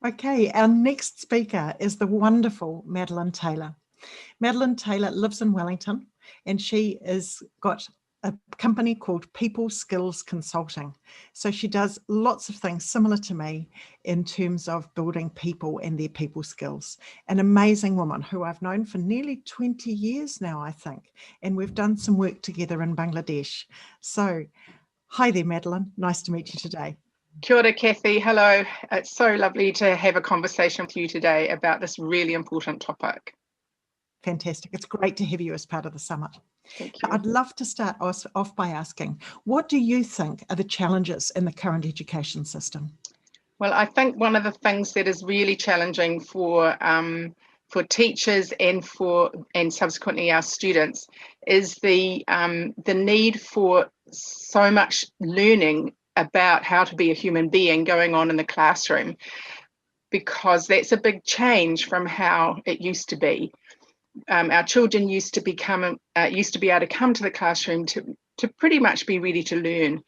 Okay, our next speaker is the wonderful Madeleine Taylor. Madeleine Taylor lives in Wellington, and she has got a company called People Skills Consulting. So she does lots of things similar to me in terms of building people and their people skills. An amazing woman who I've known for nearly 20 years now, I think, and we've done some work together in Bangladesh. So hi there, Madeleine. Nice to meet you today. Kia ora, Cathy. Hello. It's so lovely to have a conversation with you today about this really important topic. Fantastic. It's great to have you as part of the summit. Thank you. I'd love to start off by asking, what do you think are the challenges in the current education system? Well, I think one of the things that is really challenging for teachers and subsequently our students is the need for so much learning about how to be a human being going on in the classroom, because that's a big change from how it used to be. Our children used to be able to come to the classroom to pretty much be ready to learn.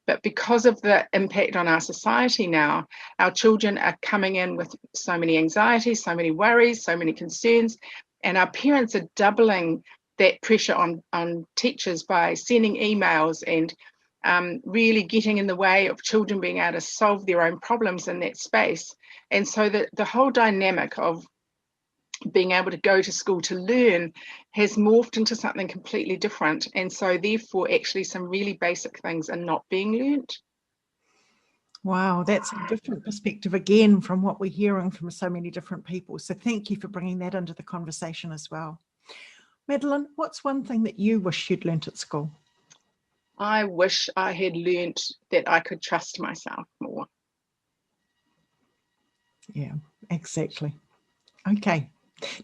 But because of the impact on our society now, our children are coming in with so many anxieties, so many worries, so many concerns, and our parents are doubling that pressure on teachers by sending emails and really getting in the way of children being able to solve their own problems in that space. And so the whole dynamic of being able to go to school to learn has morphed into something completely different. And so therefore, actually some really basic things are not being learnt. Wow, that's a different perspective again from what we're hearing from so many different people. So thank you for bringing that into the conversation as well. Madeleine, what's one thing that you wish you'd learnt at school? I wish I had learnt that I could trust myself more. Yeah, exactly. Okay.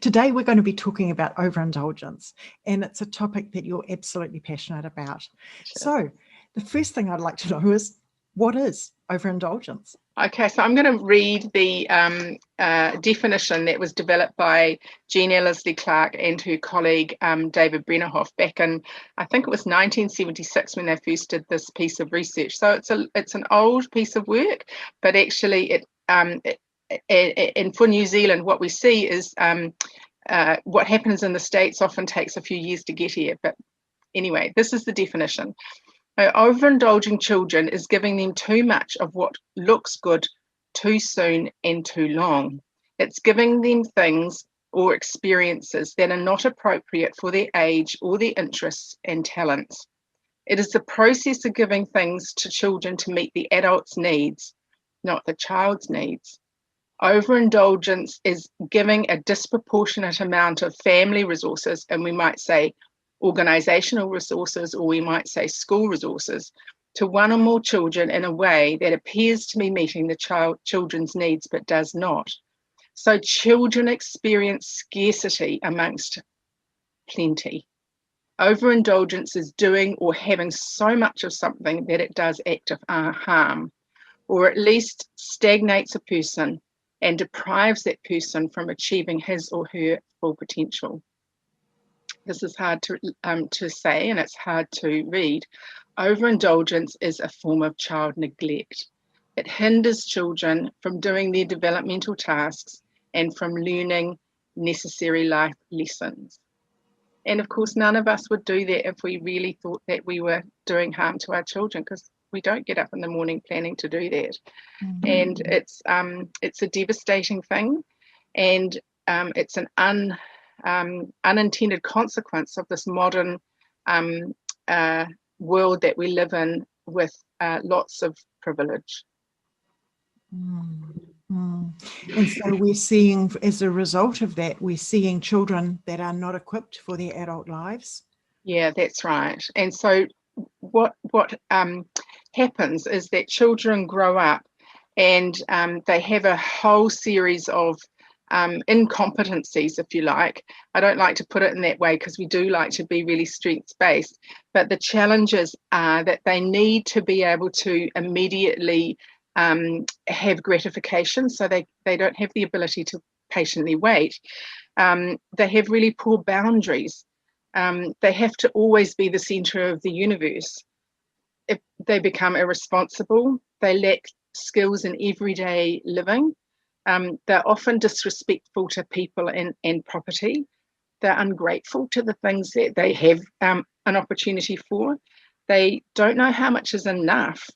Today, we're going to be talking about overindulgence, and it's a topic that you're absolutely passionate about. Sure. So the first thing I'd like to know is, what is overindulgence? Okay, so I'm going to read the definition that was developed by Jean Ellerslie Clark and her colleague David Brennerhoff back in, I think it was 1976 when they first did this piece of research. So it's an old piece of work, but actually and for New Zealand, what we see is what happens in the States often takes a few years to get here. But anyway, this is the definition. Overindulging children is giving them too much of what looks good too soon and too long. It's giving them things or experiences that are not appropriate for their age or their interests and talents. It is the process of giving things to children to meet the adult's needs, not the child's needs. Overindulgence is giving a disproportionate amount of family resources, and we might say organizational resources, or we might say school resources, to one or more children in a way that appears to be meeting the children's needs but does not. So children experience scarcity amongst plenty. Overindulgence is doing or having so much of something that it does active harm, or at least stagnates a person and deprives that person from achieving his or her full potential. This is hard to say, and it's hard to read. Overindulgence is a form of child neglect. It hinders children from doing their developmental tasks and from learning necessary life lessons. And of course, none of us would do that if we really thought that we were doing harm to our children, because we don't get up in the morning planning to do that. Mm-hmm. And it's a devastating thing, and it's an unintended consequence of this modern world that we live in with lots of privilege. And so we're seeing, as a result of that, we're seeing children that are not equipped for their adult lives. Yeah, that's right. And so what happens is that children grow up and they have a whole series of incompetencies, if you like. I don't like to put it in that way because we do like to be really strengths-based, but the challenges are that they need to be able to immediately have gratification, so they don't have the ability to patiently wait. They have really poor boundaries. They have to always be the center of the universe. If they become irresponsible, they lack skills in everyday living. They're often disrespectful to people and property. They're ungrateful to the things that they have an opportunity for. They don't know how much is enough,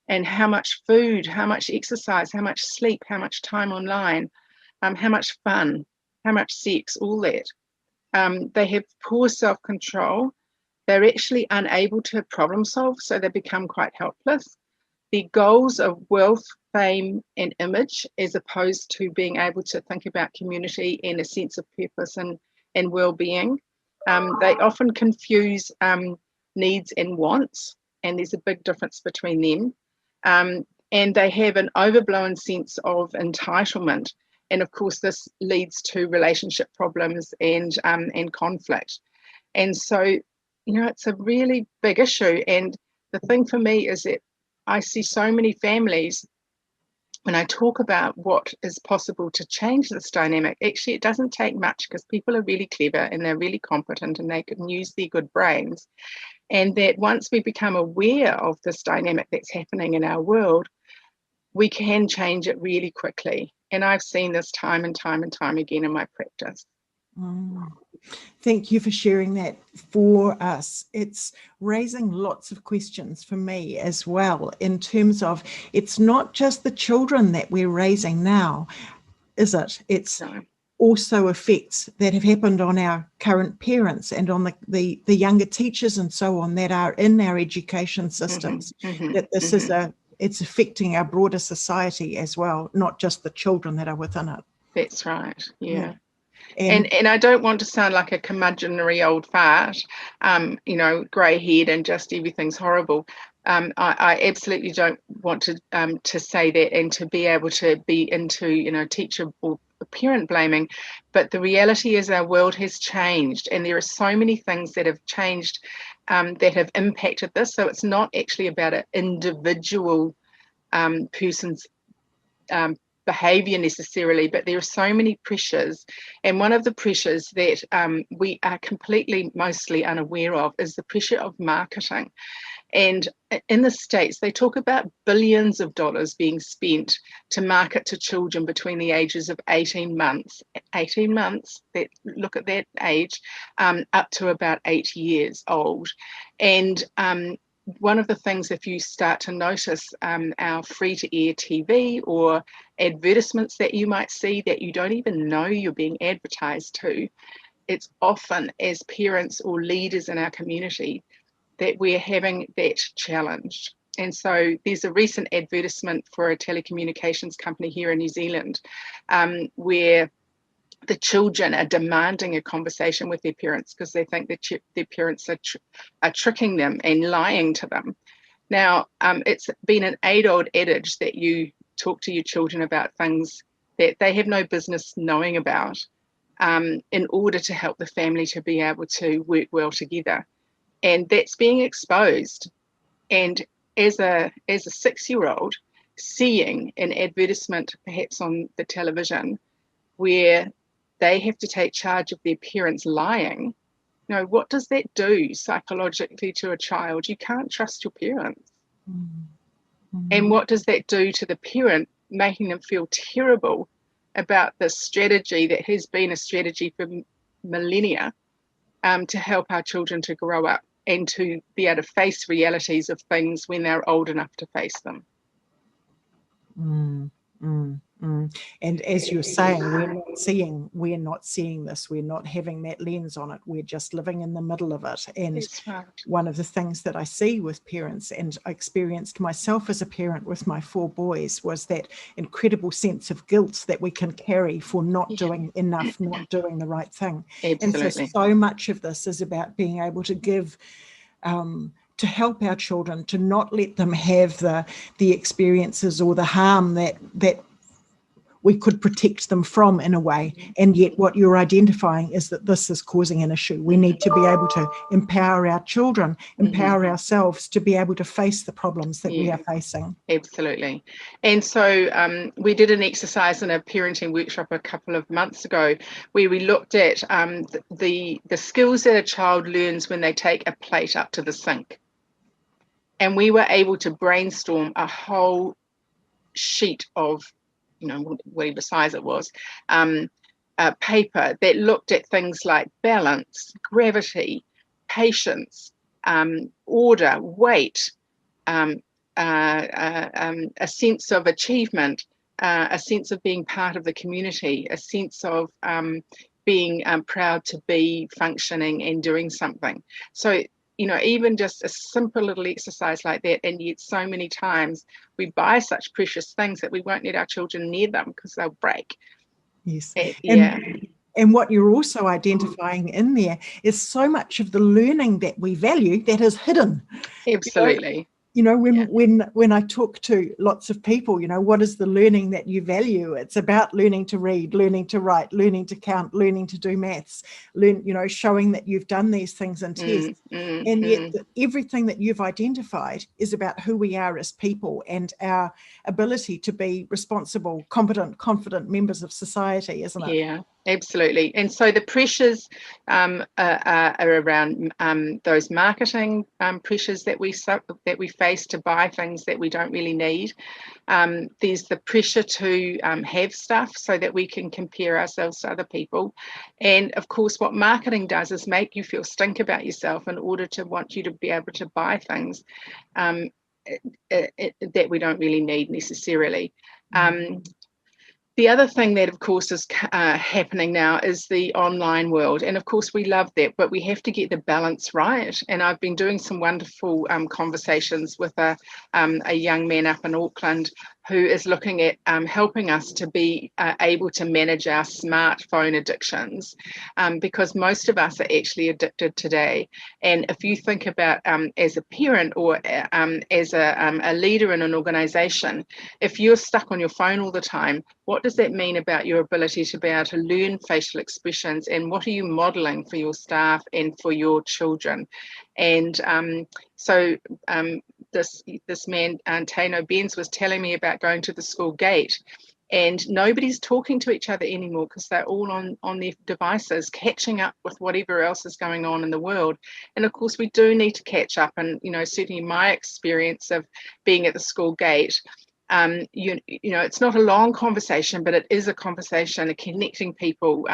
and how much food, how much exercise, how much sleep, how much time online, how much fun, how much sex, all that. They have poor self-control. They're actually unable to problem solve, so they become quite helpless. The goals of wealth, fame, and image, as opposed to being able to think about community and a sense of purpose and well-being. They often confuse needs and wants, and there's a big difference between them. And they have an overblown sense of entitlement. And of course, this leads to relationship problems and conflict. And so, it's a really big issue. And the thing for me is that I see so many families, when I talk about what is possible to change this dynamic, actually it doesn't take much, because people are really clever and they're really competent and they can use their good brains. And that once we become aware of this dynamic that's happening in our world, we can change it really quickly. And I've seen this time and time and time again in my practice. Thank you for sharing that for us. It's raising lots of questions for me as well, in terms of, it's not just the children that we're raising now, is it? It's also effects that have happened on our current parents and on the younger teachers and so on that are in our education systems. That this is it's affecting our broader society as well, not just the children that are within it. That's right. Yeah. And I don't want to sound like a curmudgeonly old fart, grey head and just everything's horrible. I absolutely don't want to say that and to be able to be into, teacher or parent blaming. But the reality is our world has changed, and there are so many things that have changed that have impacted this. So it's not actually about an individual person's behavior necessarily, but there are so many pressures. And one of the pressures that we are mostly unaware of is the pressure of marketing. And in the States, they talk about billions of dollars being spent to market to children between the ages of 18 months, look at that age, up to about 8 years old. And one of the things, if you start to notice our free-to-air TV or advertisements that you might see that you don't even know you're being advertised to, it's often as parents or leaders in our community that we're having that challenge. And so there's a recent advertisement for a telecommunications company here in New Zealand where the children are demanding a conversation with their parents because they think that their parents are tricking them and lying to them. Now, it's been an age-old adage that you talk to your children about things that they have no business knowing about in order to help the family to be able to work well together. And that's being exposed. And as a 6-year-old, seeing an advertisement perhaps on the television where they have to take charge of their parents lying, what does that do psychologically to a child? You can't trust your parents. And what does that do to the parent, making them feel terrible about this strategy that has been a strategy for millennia to help our children to grow up and to be able to face realities of things when they're old enough to face them. And as you're saying, we're not seeing this. We're not having that lens on it. We're just living in the middle of it. And one of the things that I see with parents, and I experienced myself as a parent with my 4 boys, was that incredible sense of guilt that we can carry for not doing enough, not doing the right thing. Absolutely. And so much of this is about being able to give to help our children, to not let them have the experiences or the harm that we could protect them from in a way. And yet what you're identifying is that this is causing an issue. We need to be able to empower our children, empower ourselves to be able to face the problems that we are facing. Absolutely. And so we did an exercise in a parenting workshop a couple of months ago where we looked at the skills that a child learns when they take a plate up to the sink. And we were able to brainstorm a whole sheet of whatever size it was, paper that looked at things like balance, gravity, patience, order, weight, a sense of achievement, a sense of being part of the community, a sense of being proud to be functioning and doing something. So, even just a simple little exercise like that, and yet so many times we buy such precious things that we won't let our children near them because they'll break. Yes. Yeah. And what you're also identifying in there is so much of the learning that we value that is hidden. Absolutely. When I talk to lots of people, what is the learning that you value? It's about learning to read, learning to write, learning to count, learning to do maths, showing that you've done these things in tests. And yet everything that you've identified is about who we are as people and our ability to be responsible, competent, confident members of society, isn't it? Yeah, absolutely. And so the pressures are around those marketing pressures that we face to buy things that we don't really need. There's the pressure to have stuff so that we can compare ourselves to other people. And of course, what marketing does is make you feel stink about yourself in order to want you to be able to buy things that we don't really need necessarily. The other thing that, of course, is happening now is the online world. And of course, we love that, but we have to get the balance right. And I've been doing some wonderful conversations with a young man up in Auckland who is looking at helping us to be able to manage our smartphone addictions, because most of us are actually addicted today. And if you think about as a parent or as a leader in an organization, if you're stuck on your phone all the time, what does that mean about your ability to be able to learn facial expressions, and what are you modeling for your staff and for your children? And so this man, Tano Benz, was telling me about going to the school gate, and nobody's talking to each other anymore because they're all on their devices, catching up with whatever else is going on in the world. And of course, we do need to catch up. And certainly my experience of being at the school gate, it's not a long conversation, but it is a conversation, connecting people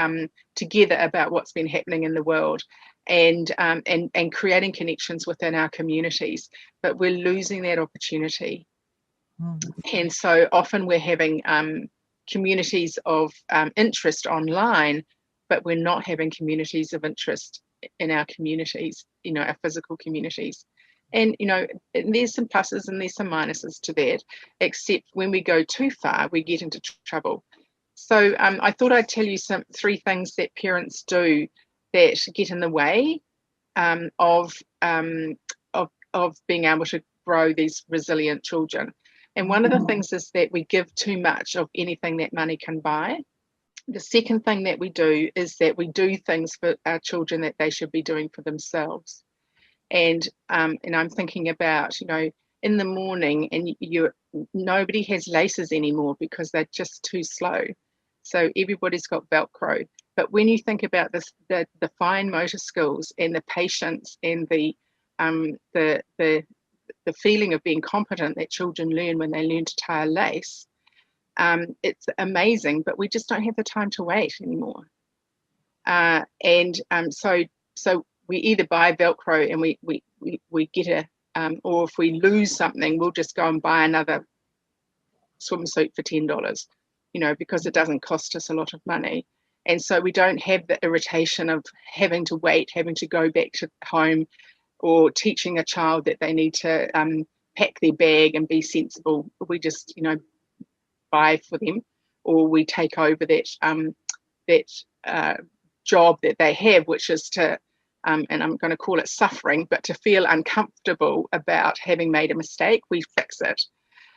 together about what's been happening in the world, and creating connections within our communities. But we're losing that opportunity. And so often we're having communities of interest online, but we're not having communities of interest in our communities, our physical communities. And, there's some pluses and there's some minuses to that, except when we go too far, we get into trouble. So I thought I'd tell you three things that parents do that get in the way of being able to grow these resilient children. And one of the things is that we give too much of anything that money can buy. The second thing that we do is that we do things for our children that they should be doing for themselves. And I'm thinking about, in the morning, and nobody has laces anymore because they're just too slow. So everybody's got Velcro. But when you think about this, the fine motor skills and the patience and the feeling of being competent that children learn when they learn to tie a lace, it's amazing. But we just don't have the time to wait anymore. So we either buy Velcro and we get or if we lose something, we'll just go and buy another swimsuit for $10, because it doesn't cost us a lot of money. And so we don't have the irritation of having to wait, having to go back to home, or teaching a child that they need to pack their bag and be sensible. We just, buy for them, or we take over that job that they have, which is to, and I'm going to call it suffering, but to feel uncomfortable about having made a mistake, we fix it.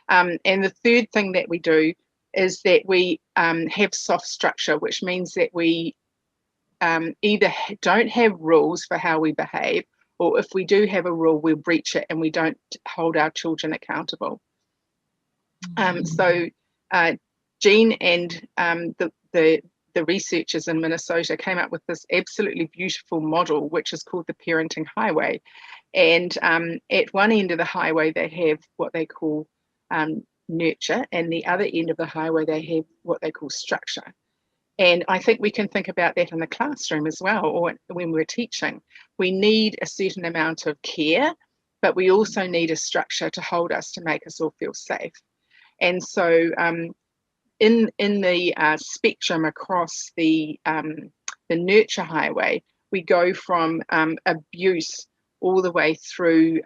And the third thing that we do is that we have soft structure, which means that we either don't have rules for how we behave, or if we do have a rule, we'll breach it and we don't hold our children accountable. So Jean and the researchers in Minnesota came up with this absolutely beautiful model, which is called the parenting highway. And at one end of the highway, they have what they call nurture, and the other end of the highway they have what they call structure. And I think we can think about that in the classroom as well, or when we're teaching. We need a certain amount of care, but we also need a structure to hold us, to make us all feel safe. And so in the spectrum across the nurture highway, we go from abuse all the way through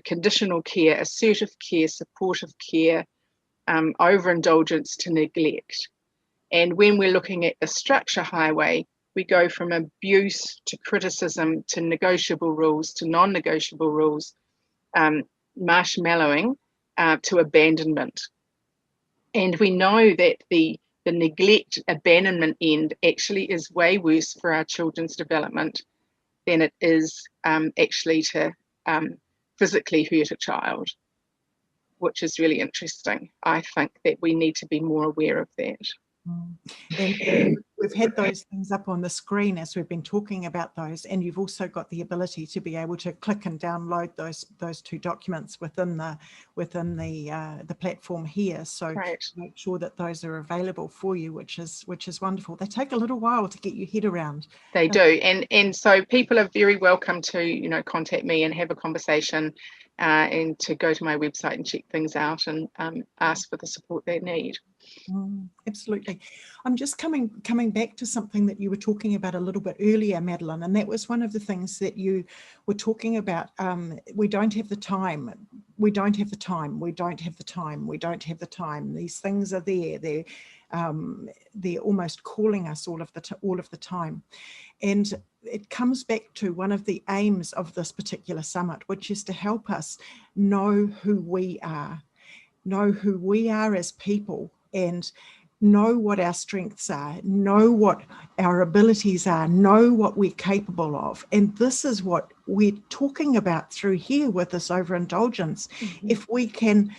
conditional care, assertive care, supportive care, overindulgence to neglect. And when we're looking at the structure highway, we go from abuse to criticism to negotiable rules to non-negotiable rules, marshmallowing to abandonment. And we know that the neglect, abandonment end actually is way worse for our children's development than it is actually to physically hurt a child, which is really interesting. I think that we need to be more aware of that. And we've had those things up on the screen as we've been talking about those, and you've also got the ability to be able to click and download those two documents within the platform here. So make sure that those are available for you, which is wonderful. They take a little while to get your head around. They do, and so people are very welcome to contact me and have a conversation, and to go to my website and check things out and ask for the support they need. Absolutely. I'm just coming back to something that you were talking about a little bit earlier, Madeleine, and that was one of the things that you were talking about. We don't have the time. We don't have the time. We don't have the time. We don't have the time. These things are there. They're almost calling us all of the time. And it comes back to one of the aims of this particular summit, which is to help us know who we are as people, and know what our strengths are, know what our abilities are, know what we're capable of. And this is what we're talking about through here with this overindulgence. If we can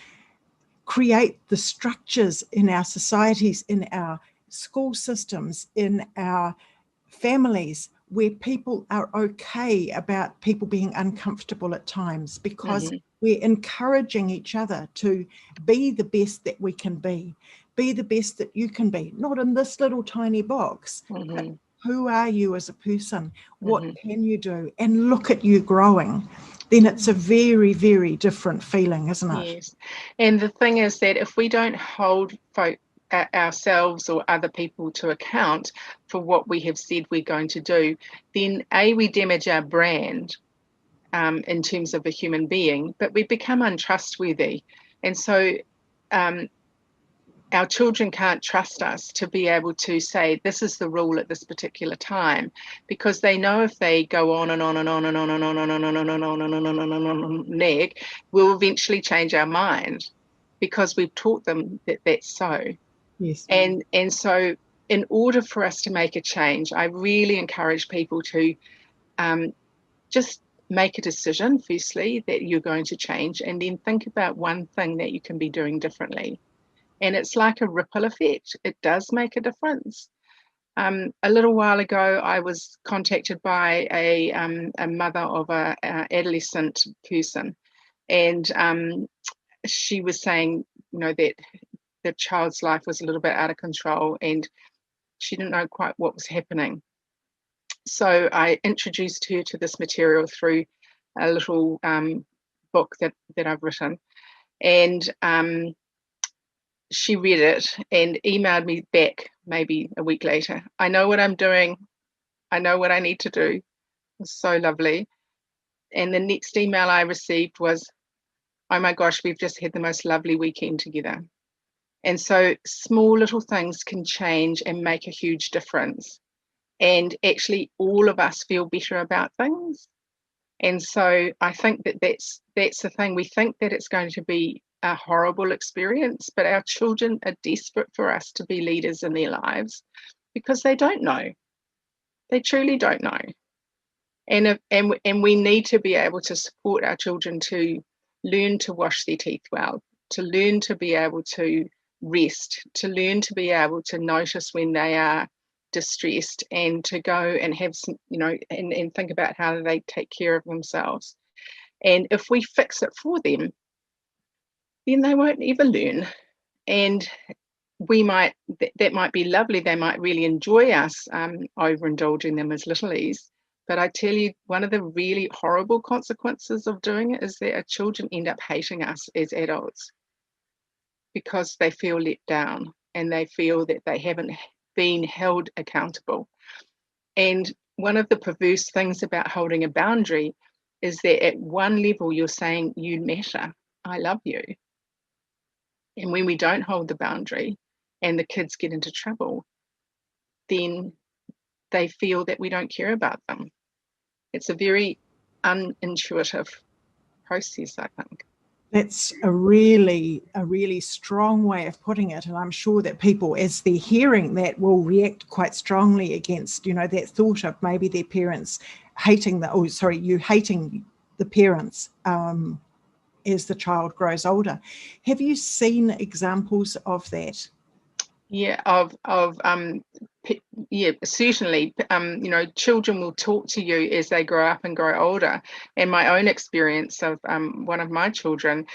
create the structures in our societies, in our school systems, in our families, where people are okay about people being uncomfortable at times, because we're encouraging each other to be the best that we can be the best that you can be, not in this little tiny box, but who are you as a person? What can you do? And look at you growing. Then it's a very, very different feeling, isn't it? Yes. And the thing is that if we don't hold ourselves or other people to account for what we have said we're going to do, then we damage our brand in terms of a human being, but we become untrustworthy. And so our children can't trust us to be able to say, this is the rule at this particular time, because they know if they go on and on and on and on and on and on and on and on and on and on and on neg, we'll eventually change our mind, because we've taught them that that's so. Yes. And so in order for us to make a change, I really encourage people to just make a decision, firstly, that you're going to change, and then think about one thing that you can be doing differently. And it's like a ripple effect. It does make a difference. A little while ago, I was contacted by a mother of an adolescent person, and she was saying, that the child's life was a little bit out of control, and she didn't know quite what was happening. So I introduced her to this material through a little book that I've written, and she read it and emailed me back maybe a week later. I know what I'm doing. I know what I need to do. It was so lovely. And the next email I received was, oh my gosh, we've just had the most lovely weekend together. And so small little things can change and make a huge difference. And actually all of us feel better about things. And so I think that that's the thing. We think that it's going to be a horrible experience, but our children are desperate for us to be leaders in their lives, because they don't know. They truly don't know. And we need to be able to support our children to learn to wash their teeth well, to learn to be able to rest, to learn to be able to notice when they are distressed, and to go and have some, and think about how they take care of themselves. And if we fix it for them, then they won't ever learn. And that might be lovely. They might really enjoy us overindulging them as littlies. But I tell you, one of the really horrible consequences of doing it is that our children end up hating us as adults because they feel let down and they feel that they haven't been held accountable. And one of the perverse things about holding a boundary is that at one level you're saying, you matter, I love you. And when we don't hold the boundary and the kids get into trouble, then they feel that we don't care about them. It's a very unintuitive process, I think. That's a really strong way of putting it. And I'm sure that people, as they're hearing that, will react quite strongly against, that thought of maybe their parents hating you hating the parents as the child grows older. Have you seen examples of that? Yeah, yeah, certainly. Children will talk to you as they grow up and grow older. And my own experience of one of my children,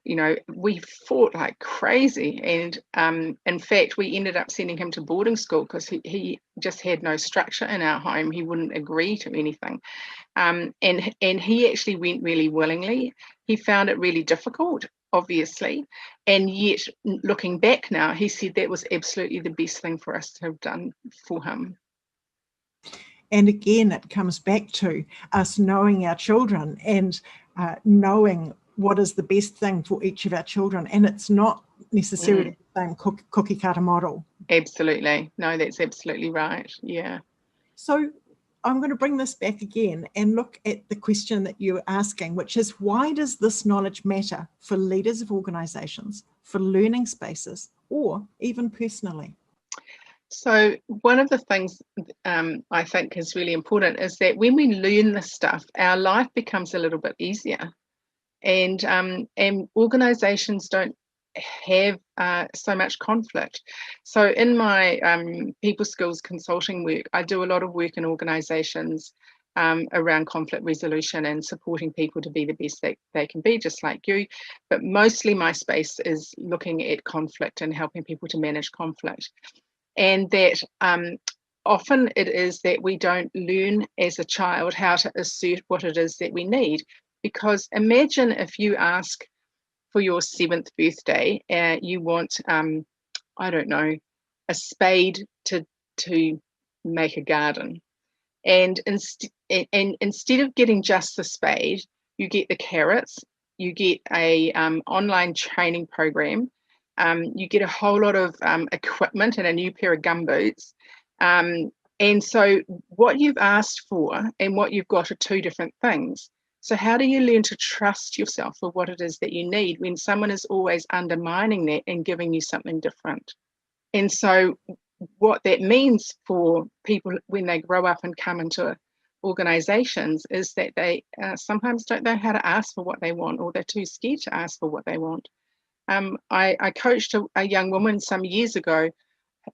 we fought like crazy. And in fact, we ended up sending him to boarding school because he just had no structure in our home. He wouldn't agree to anything. And he actually went really willingly. He found it really difficult, obviously, and yet looking back now, he said that was absolutely the best thing for us to have done for him. And again, it comes back to us knowing our children and knowing what is the best thing for each of our children. And it's not necessarily the same cookie cutter model. Absolutely. No, that's absolutely right. Yeah. So I'm going to bring this back again and look at the question that you're asking, which is, why does this knowledge matter for leaders of organizations, for learning spaces, or even personally? So one of the things I think is really important is that when we learn this stuff, our life becomes a little bit easier. And organizations don't have so much conflict. So in my people skills consulting work, I do a lot of work in organizations around conflict resolution and supporting people to be the best they can be, just like you. But mostly my space is looking at conflict and helping people to manage conflict. And that often it is that we don't learn as a child how to assert what it is that we need. Because imagine if you ask for your 7th birthday, you want, I don't know, a spade to make a garden. And instead of getting just the spade, you get the carrots, you get a online training program, you get a whole lot of equipment and a new pair of gumboots. And so what you've asked for and what you've got are two different things. So how do you learn to trust yourself for what it is that you need when someone is always undermining that and giving you something different? And so what that means for people when they grow up and come into organizations is that they sometimes don't know how to ask for what they want, or they're too scared to ask for what they want. I coached a young woman some years ago,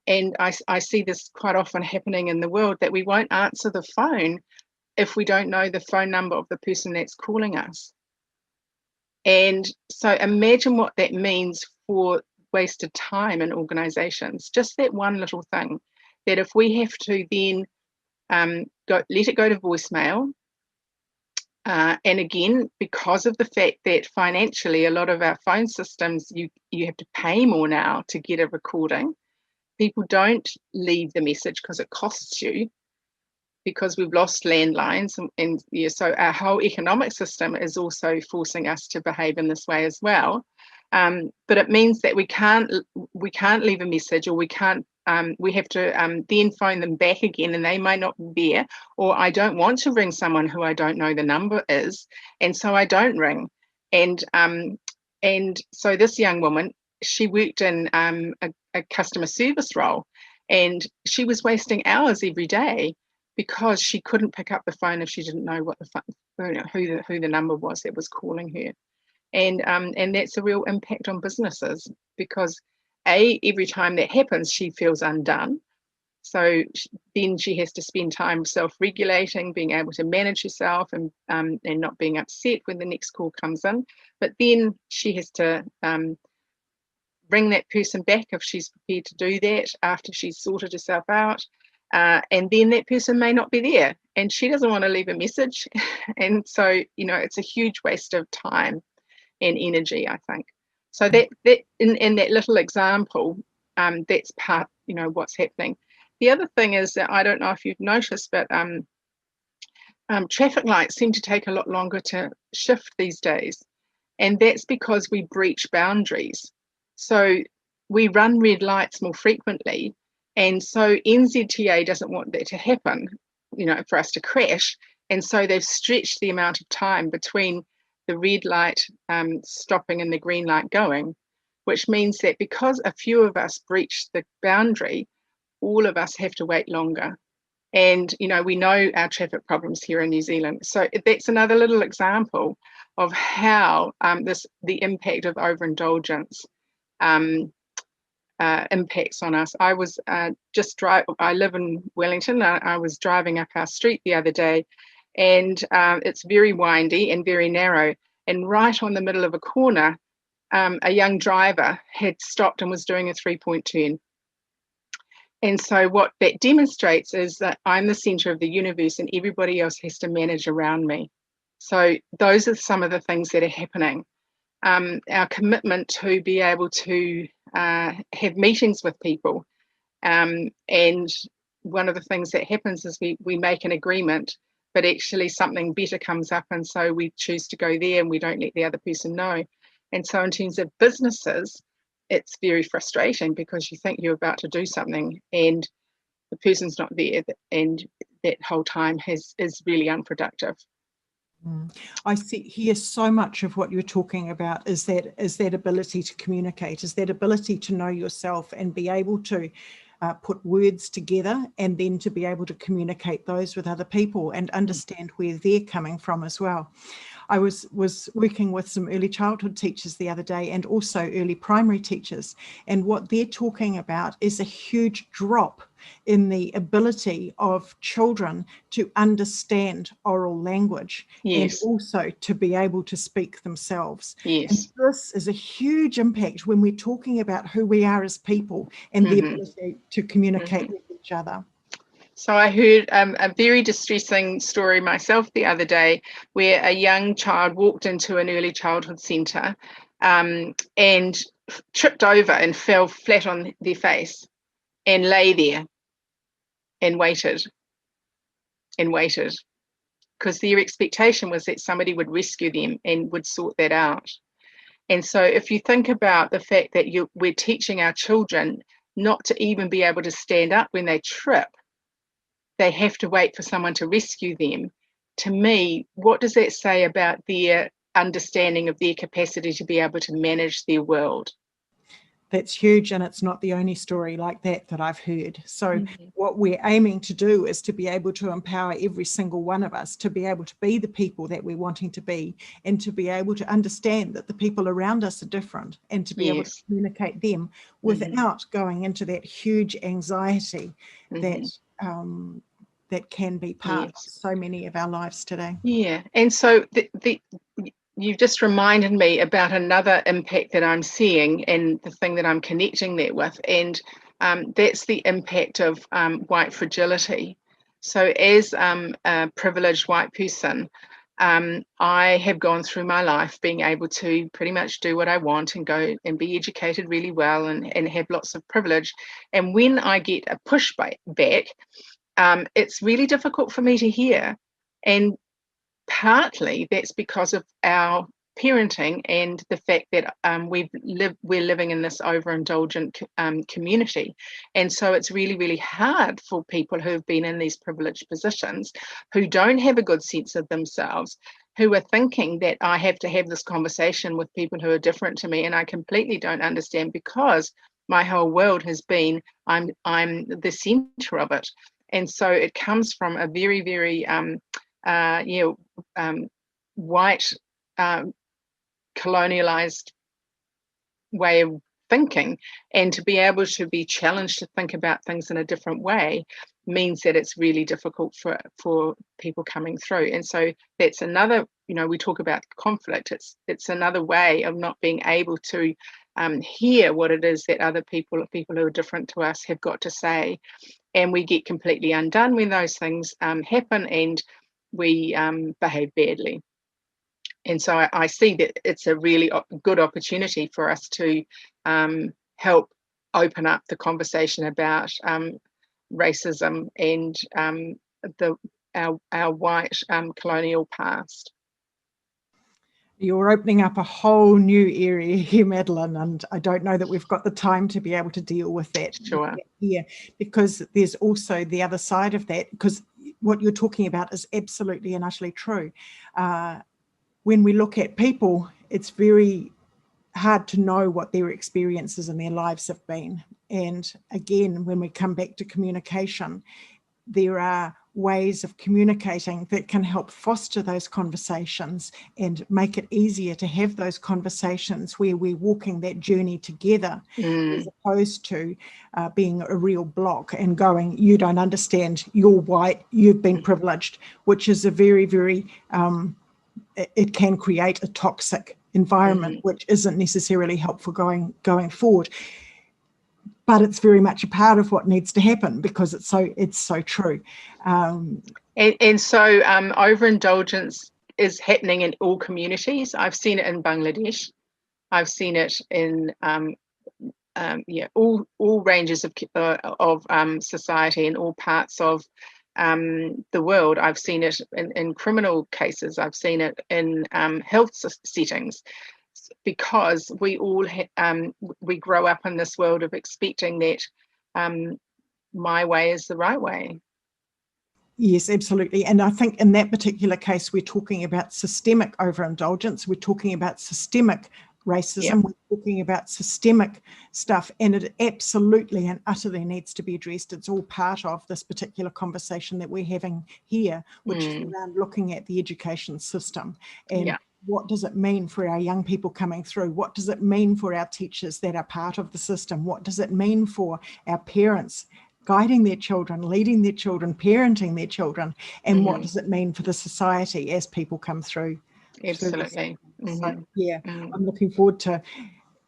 and I see this quite often happening in the world, that we won't answer the phone if we don't know the phone number of the person that's calling us. And so imagine what that means for wasted time in organizations. Just that one little thing, that if we have to then let it go to voicemail, and again, because of the fact that financially a lot of our phone systems, you have to pay more now to get a recording, people don't leave the message because it costs you, because we've lost landlines, and yeah, so our whole economic system is also forcing us to behave in this way as well. But it means that we can't leave a message, or we have to then phone them back again, and they might not be there, or I don't want to ring someone who I don't know the number is, and so I don't ring. And so this young woman, she worked in a customer service role, and she was wasting hours every day because she couldn't pick up the phone if she didn't know what who the number was that was calling her. And that's a real impact on businesses, because every time that happens, she feels undone, Then she has to spend time self-regulating, being able to manage herself, and not being upset when the next call comes in. But then she has to bring that person back if she's prepared to do that after she's sorted herself out. And then that person may not be there, and she doesn't want to leave a message. And so, it's a huge waste of time and energy, I think. So that in that little example, that's part, what's happening. The other thing is that I don't know if you've noticed, but traffic lights seem to take a lot longer to shift these days. And that's because we breach boundaries. So we run red lights more frequently. And so NZTA doesn't want that to happen, for us to crash. And so they've stretched the amount of time between the red light stopping and the green light going, which means that because a few of us breach the boundary, all of us have to wait longer. And, we know our traffic problems here in New Zealand. So that's another little example of how the impact of overindulgence impacts on us. I was I live in Wellington. I was driving up our street the other day, and it's very windy and very narrow. And right on the middle of a corner, a young driver had stopped and was doing a 3-point turn. And so what that demonstrates is that I'm the center of the universe and everybody else has to manage around me. So those are some of the things that are happening. Our commitment to be able to have meetings with people. And one of the things that happens is we make an agreement, but actually something better comes up, and so we choose to go there and we don't let the other person know. And so in terms of businesses, it's very frustrating because you think you're about to do something and the person's not there, and that whole time is really unproductive. I hear so much of what you're talking about is that ability to communicate, is that ability to know yourself and be able to put words together, and then to be able to communicate those with other people and understand where they're coming from as well. I was working with some early childhood teachers the other day, and also early primary teachers, and what they're talking about is a huge drop in the ability of children to understand oral language. Yes. And also to be able to speak themselves. Yes. And this is a huge impact when we're talking about who we are as people and the ability to communicate with each other. So I heard a very distressing story myself the other day, where a young child walked into an early childhood centre and tripped over and fell flat on their face and lay there and waited because their expectation was that somebody would rescue them and would sort that out. And so if you think about the fact that we're teaching our children not to even be able to stand up when they trip, they have to wait for someone to rescue them. To me, what does that say about their understanding of their capacity to be able to manage their world? That's huge, and it's not the only story like that I've heard. So what we're aiming to do is to be able to empower every single one of us to be able to be the people that we're wanting to be, and to be able to understand that the people around us are different, and to be able to communicate them without going into that huge anxiety that can be part of so many of our lives today. Yeah, and so you've just reminded me about another impact that I'm seeing, and the thing that I'm connecting that with, and that's the impact of white fragility. So as a privileged white person, I have gone through my life being able to pretty much do what I want and go and be educated really well and have lots of privilege. And when I get a pushback, it's really difficult for me to hear. And partly that's because of our parenting and the fact that we're living in this overindulgent community. And so it's really, really hard for people who have been in these privileged positions, who don't have a good sense of themselves, who are thinking that I have to have this conversation with people who are different to me, and I completely don't understand, because my whole world has been I'm the center of it. And so it comes from a very, very white colonialized way of thinking, and to be able to be challenged to think about things in a different way means that it's really difficult for people coming through. And so that's another, we talk about conflict, it's another way of not being able to hear what it is that other people who are different to us have got to say, and we get completely undone when those things happen, and we behave badly. And so I see that it's a really good opportunity for us to help open up the conversation about racism and our white colonial past. You're opening up a whole new area here, Madeleine, and I don't know that we've got the time to be able to deal with that Sure. here, because there's also the other side of that, because what you're talking about is absolutely and utterly true. When we look at people, it's very hard to know what their experiences in their lives have been. And again, when we come back to communication, there are ways of communicating that can help foster those conversations and make it easier to have those conversations where we're walking that journey together, as opposed to being a real block and going, you don't understand, you're white, you've been privileged, which is a very, very, it can create a toxic environment, which isn't necessarily helpful going forward. But it's very much a part of what needs to happen, because it's so true. And so overindulgence is happening in all communities. I've seen it in Bangladesh. I've seen it in all ranges of society and all parts of the world. I've seen it in criminal cases. I've seen it in health settings, because we all we grow up in this world of expecting that my way is the right way. Yes, absolutely. And I think in that particular case, we're talking about systemic overindulgence. We're talking about systemic racism. Yep. We're talking about systemic stuff, and it absolutely and utterly needs to be addressed. It's all part of this particular conversation that we're having here, which is around looking at the education system and what does it mean for our young people coming through? What does it mean for our teachers that are part of the system? What does it mean for our parents guiding their children, leading their children, parenting their children? And what does it mean for the society as people come through? Absolutely. So, I'm looking forward to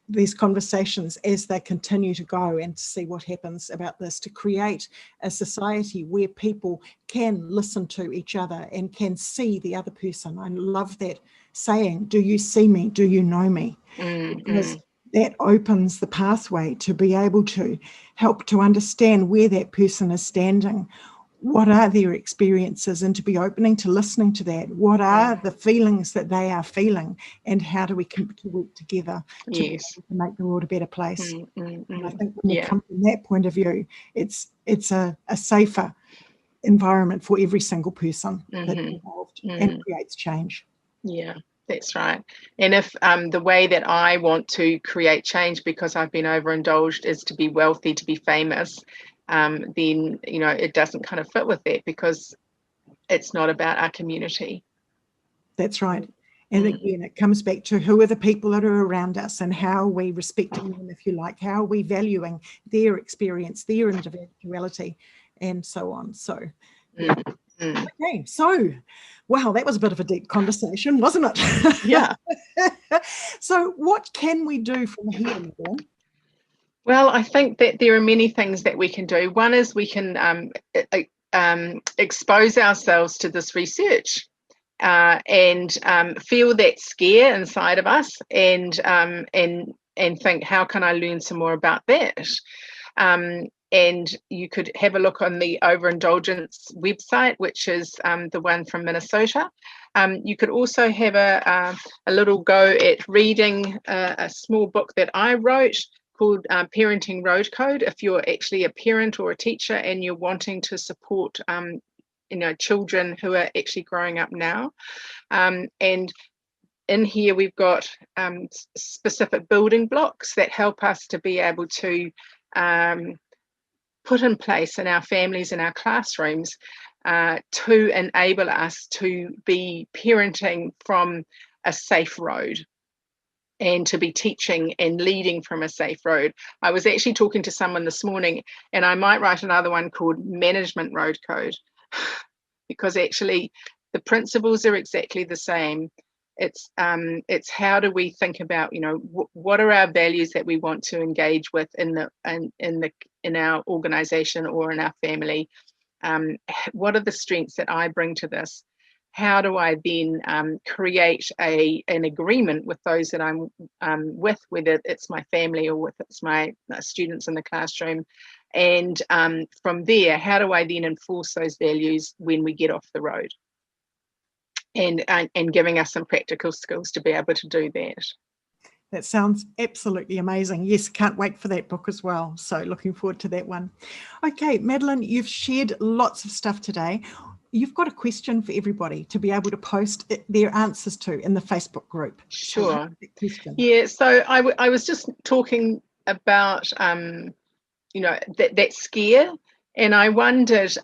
these conversations as they continue to go, and to see what happens about this, to create a society where people can listen to each other and can see the other person. I love that saying, do you see me? Do you know me? Because that opens the pathway to be able to help to understand where that person is standing. What are their experiences, and to be opening to listening to that. What are the feelings that they are feeling, and how do we work together to make the world a better place? And I think when we come from that point of view, it's a safer environment for every single person that's involved, and creates change. Yeah, that's right. And if the way that I want to create change, because I've been overindulged, is to be wealthy, to be famous, then it doesn't kind of fit with that, because it's not about our community. That's right. And again, it comes back to who are the people that are around us, and how are we respecting them, if you like, how are we valuing their experience, their individuality, and so on. So okay, so wow, that was a bit of a deep conversation, wasn't it? Yeah. So what can we do from here, Madeleine? Well, I think that there are many things that we can do. One is we can expose ourselves to this research and feel that scare inside of us, and think, how can I learn some more about that? And you could have a look on the Over-indulgence website, which is the one from Minnesota. You could also have a little go at reading a small book that I wrote called Parenting Road Code, if you're actually a parent or a teacher and you're wanting to support children who are actually growing up now. And in here we've got specific building blocks that help us to be able to put in place in our families, in our classrooms, to enable us to be parenting from a safe road. and to be teaching and leading from a safe road. I was actually talking to someone this morning, and I might write another one called Management Road Code, because actually the principles are exactly the same. It's how do we think about, you know, what are our values that we want to engage with in our organization or in our family? What are the strengths that I bring to this? How do I then create an agreement with those that I'm with, whether it's my family or whether it's my students in the classroom? And from there, how do I then enforce those values when we get off the road? And giving us some practical skills to be able to do that. That sounds absolutely amazing. Yes, can't wait for that book as well. So looking forward to that one. Okay, Madeleine, you've shared lots of stuff today. You've got a question for everybody to be able to post their answers to in the Facebook group. Sure. So yeah, so I was just talking about, you know, that scare. And I wondered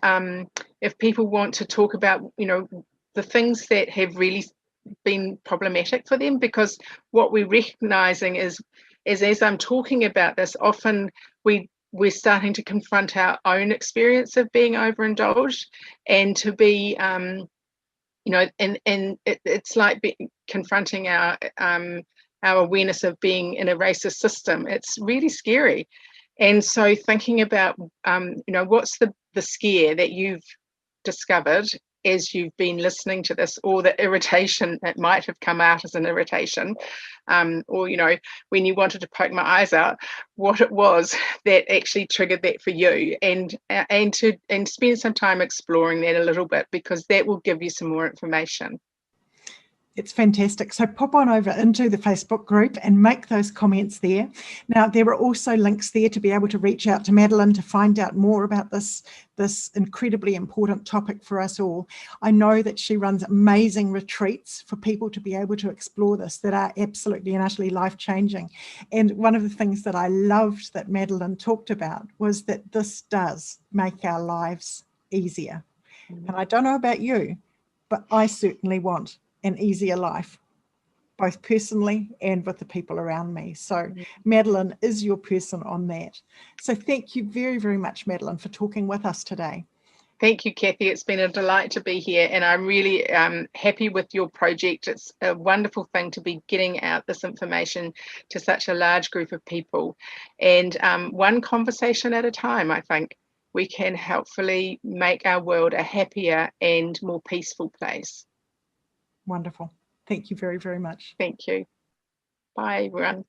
if people want to talk about, you know, the things that have really been problematic for them, because what we're recognizing is as I'm talking about this, often we're starting to confront our own experience of being overindulged, and to be you know, and it's like confronting our awareness of being in a racist system. It's really scary. And so thinking about you know, what's the scare that you've discovered as you've been listening to this, or the irritation that might have come out as an irritation, or, you know, when you wanted to poke my eyes out, what it was that actually triggered that for you, and spend some time exploring that a little bit, because that will give you some more information. It's fantastic. So pop on over into the Facebook group and make those comments there. Now, there are also links there to be able to reach out to Madeleine to find out more about this incredibly important topic for us all. I know that she runs amazing retreats for people to be able to explore this that are absolutely and utterly life-changing. And one of the things that I loved that Madeleine talked about was that this does make our lives easier. And I don't know about you, but I certainly want an easier life, both personally and with the people around me. So Madeleine is your person on that. So thank you very, very much, Madeleine, for talking with us today. Thank you, Cathy. It's been a delight to be here, and I'm really happy with your project. It's a wonderful thing to be getting out this information to such a large group of people. And one conversation at a time, I think we can helpfully make our world a happier and more peaceful place. Wonderful. Thank you very, very much. Thank you. Bye, everyone.